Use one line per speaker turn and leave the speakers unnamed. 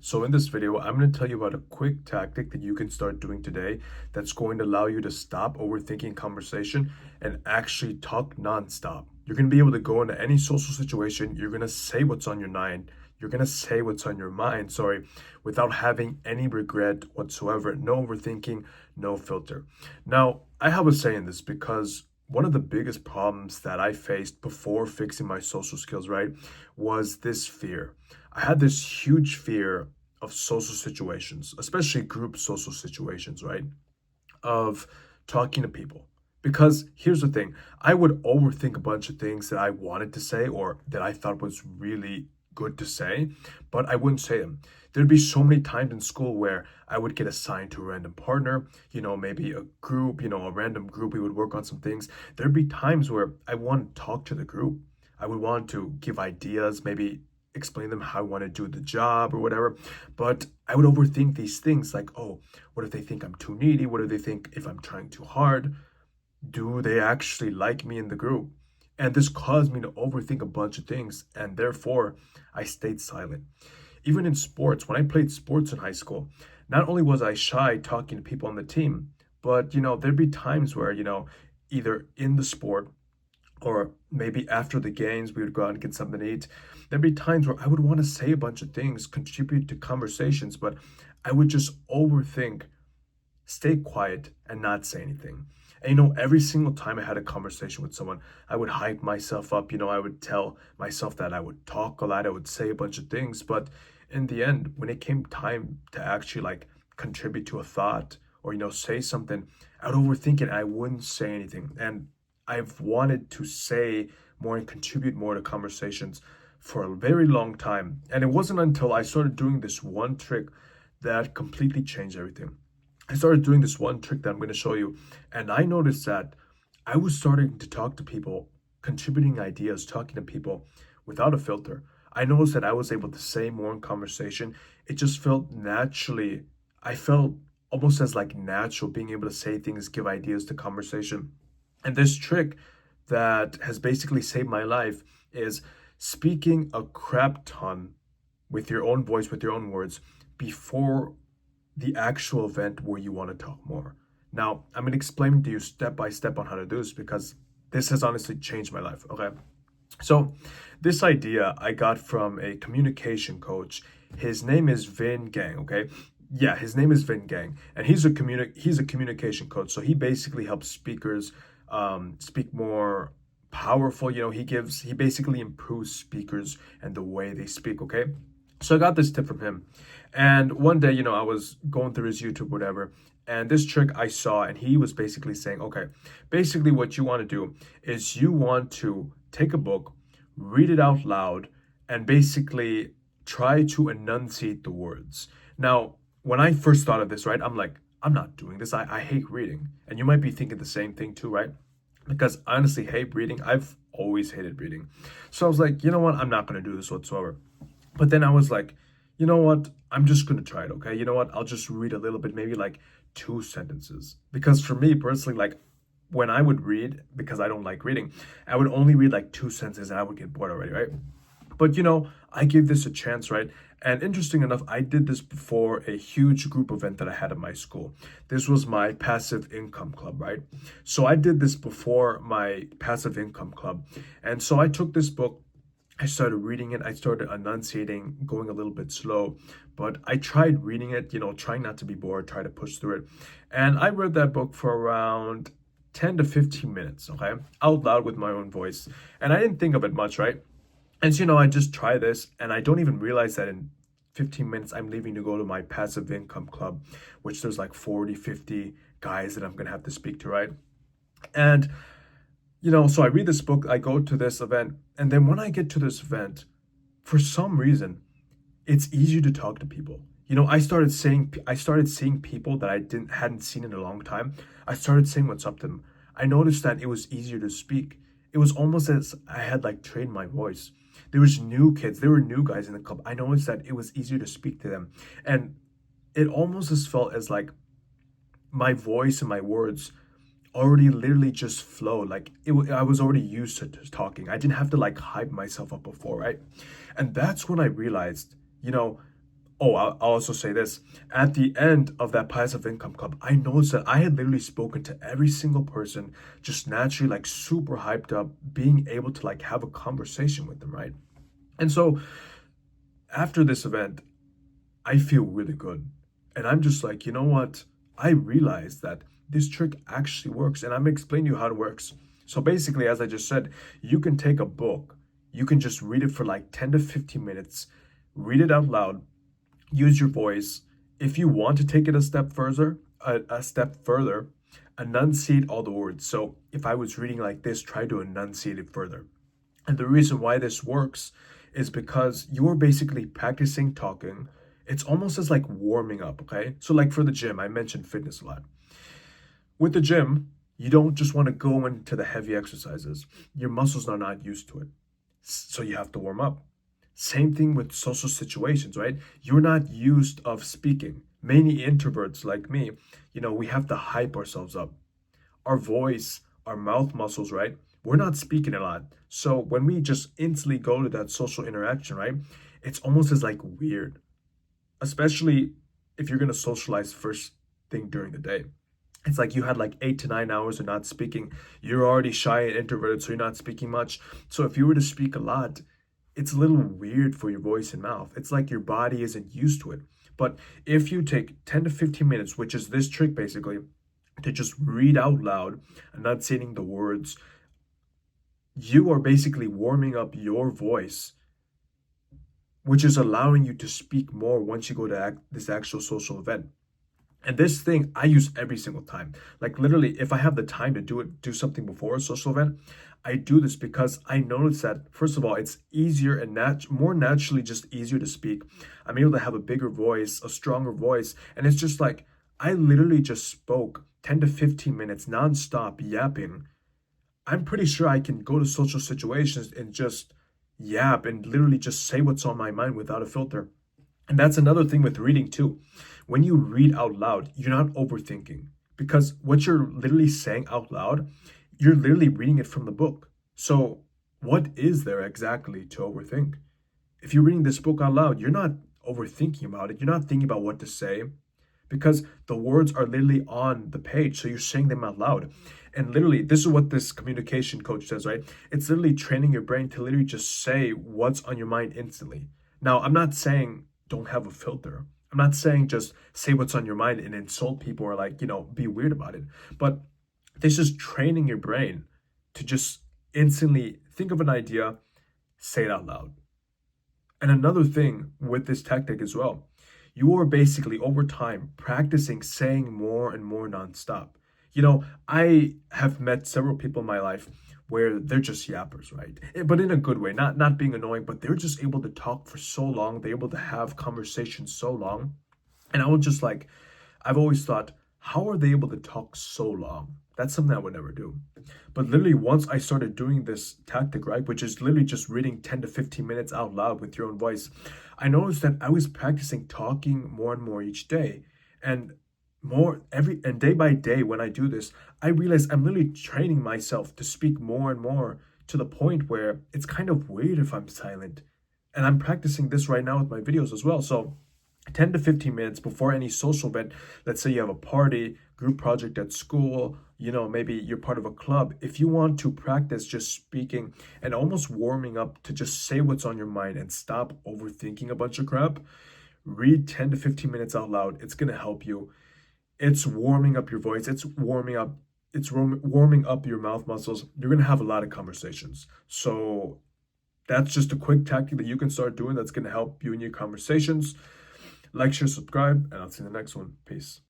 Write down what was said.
So in this video, I'm going to tell you about a quick tactic that you can start doing today that's going to allow you to stop overthinking conversation and actually talk nonstop. You're going to be able to go into any social situation. You're going to say what's on your mind. You're going to say what's on your mind, without having any regret whatsoever. No overthinking, no filter. Now, I was saying this because one of the biggest problems that I faced before fixing my social skills, right, was this fear. I had this huge fear of social situations, especially group social situations, right? Of talking to people. Because here's the thing, I would overthink a bunch of things that I wanted to say or that I thought was really good to say, but I wouldn't say them. There'd be so many times in school where I would get assigned to a random partner, maybe a group, a random group, we would work on some things. There'd be times where I want to talk to the group. I would want to give ideas, maybe explain them how I want to do the job or whatever. But I would overthink these things like, oh, what if they think I'm too needy? What if they think if I'm trying too hard? Do they actually like me in the group? And this caused me to overthink a bunch of things, and therefore I stayed silent. Even in sports, when I played sports in high school, not only was I shy talking to people on the team, but there'd be times where, either in the sport or maybe after the games, we would go out and get something to eat. There'd be times where I would want to say a bunch of things, contribute to conversations, but I would just overthink, stay quiet, and not say anything. And every single time I had a conversation with someone, I would hype myself up. I would tell myself that I would talk a lot, I would say a bunch of things. But in the end, when it came time to actually like contribute to a thought or, say something, I would overthink it. I wouldn't say anything. And I've wanted to say more and contribute more to conversations for a very long time. And it wasn't until I started doing this one trick that completely changed everything. I started doing this one trick that I'm going to show you. And I noticed that I was starting to talk to people, contributing ideas, talking to people without a filter. I noticed that I was able to say more in conversation. It just felt naturally, I felt almost as like natural being able to say things, give ideas to conversation. And this trick that has basically saved my life is speaking a crap ton with your own voice, with your own words, before the actual event where you want to talk more. Now, I'm going to explain to you step by step on how to do this because this has honestly changed my life. Okay. So, this idea I got from a communication coach. His name is Vin Gang. Okay. Yeah, his name is Vin Gang, and he's a communication coach. So he basically helps speakers speak more powerful. He basically improves speakers and the way they speak. Okay, so I got this tip from him, and one day, I was going through his YouTube, whatever, and this trick I saw, and he was basically saying, okay, basically what you want to do is you want to take a book, read it out loud, and basically try to enunciate the words. Now, when I first thought of this, right, I'm like, I'm not doing this. I hate reading. And you might be thinking the same thing too, right? Because I honestly hate reading. I've always hated reading. So I was like, you know what? I'm not going to do this whatsoever. But then I was like, you know what? I'm just going to try it, okay? You know what? I'll just read a little bit, maybe like two sentences. Because for me personally, like when I would read, because I don't like reading, I would only read like two sentences and I would get bored already, right? But I gave this a chance, right? And interesting enough, I did this before a huge group event that I had at my school. This was my passive income club, right? So I did this before my passive income club. And so I took this book, I started reading it, I started enunciating, going a little bit slow, but I tried reading it, trying not to be bored, try to push through it. And I read that book for around 10 to 15 minutes, okay? Out loud with my own voice. And I didn't think of it much, right? And so, I just try this and I don't even realize that in 15 minutes I'm leaving to go to my passive income club, which there's like 40, 50 guys that I'm going to have to speak to, right? And, so I read this book, I go to this event, and then when I get to this event, for some reason, it's easier to talk to people. I started seeing people that I didn't hadn't seen in a long time. I started saying what's up to them. I noticed that it was easier to speak. It was almost as I had like trained my voice. There was new kids, there were new guys in the club. I noticed that it was easier to speak to them. And it almost just felt as like my voice and my words already literally just flowed. Like I was already used to talking. I didn't have to like hype myself up before, right? And that's when I realized, Oh, I'll also say this. At the end of that passive income club, I noticed that I had literally spoken to every single person, just naturally like super hyped up, being able to like have a conversation with them, right? And so after this event, I feel really good. And I'm just like, you know what? I realized that this trick actually works, and I'm gonna explain to you how it works. So basically, as I just said, you can take a book, you can just read it for like 10 to 15 minutes, read it out loud, use your voice. If you want to take it a step further, enunciate all the words. So if I was reading like this, try to enunciate it further. And the reason why this works is because you're basically practicing talking. It's almost as like warming up, okay? So like for the gym, I mentioned fitness a lot. With the gym, you don't just want to go into the heavy exercises. Your muscles are not used to it. So you have to warm up. Same thing with social situations, right? You're not used of speaking. Many introverts like me, we have to hype ourselves up. Our voice, our mouth muscles, right? We're not speaking a lot. So when we just instantly go to that social interaction, right? It's almost as like weird, especially if you're going to socialize first thing during the day. It's like you had like 8 to 9 hours of not speaking. You're already shy and introverted, so you're not speaking much. So if you were to speak a lot, it's a little weird for your voice and mouth. It's like your body isn't used to it. But if you take 10 to 15 minutes, which is this trick basically, to just read out loud, enunciating the words, you are basically warming up your voice, which is allowing you to speak more once you go to this actual social event. And this thing I use every single time. Like literally, if I have the time to do something before a social event, I do this because I notice that first of all, it's easier and more naturally just easier to speak. I'm able to have a bigger voice, a stronger voice, and it's just like I literally just spoke 10 to 15 minutes nonstop yapping. I'm pretty sure I can go to social situations and just yap and literally just say what's on my mind without a filter. And that's another thing with reading too. When you read out loud, you're not overthinking because what you're literally saying out loud, you're literally reading it from the book. So, what is there exactly to overthink? If you're reading this book out loud, you're not overthinking about it. You're not thinking about what to say because the words are literally on the page. So, you're saying them out loud. And literally, this is what this communication coach says, right? It's literally training your brain to literally just say what's on your mind instantly. Now, I'm not saying don't have a filter. I'm not saying just say what's on your mind and insult people or like, be weird about it. But this is training your brain to just instantly think of an idea, say it out loud. And another thing with this tactic as well, you are basically over time practicing saying more and more nonstop. I have met several people in my life where they're just yappers, right? But in a good way, not being annoying, but they're just able to talk for so long. They're able to have conversations so long. And I was just like, I've always thought, how are they able to talk so long? That's something I would never do. But literally, once I started doing this tactic, right, which is literally just reading 10 to 15 minutes out loud with your own voice, I noticed that I was practicing talking more and more each day. And day by day when I do this, I realize I'm literally training myself to speak more and more to the point where it's kind of weird if I'm silent. And I'm practicing this right now with my videos as well. So 10 to 15 minutes before any social event, let's say you have a party, group project at school, maybe you're part of a club. If you want to practice just speaking and almost warming up to just say what's on your mind and stop overthinking a bunch of crap, read 10 to 15 minutes out loud. It's going to help you. It's warming up your voice. Warming up your mouth muscles. You're going to have a lot of conversations. So that's just a quick tactic that you can start doing that's going to help you in your conversations. Like, share, subscribe, and I'll see you in the next one. Peace.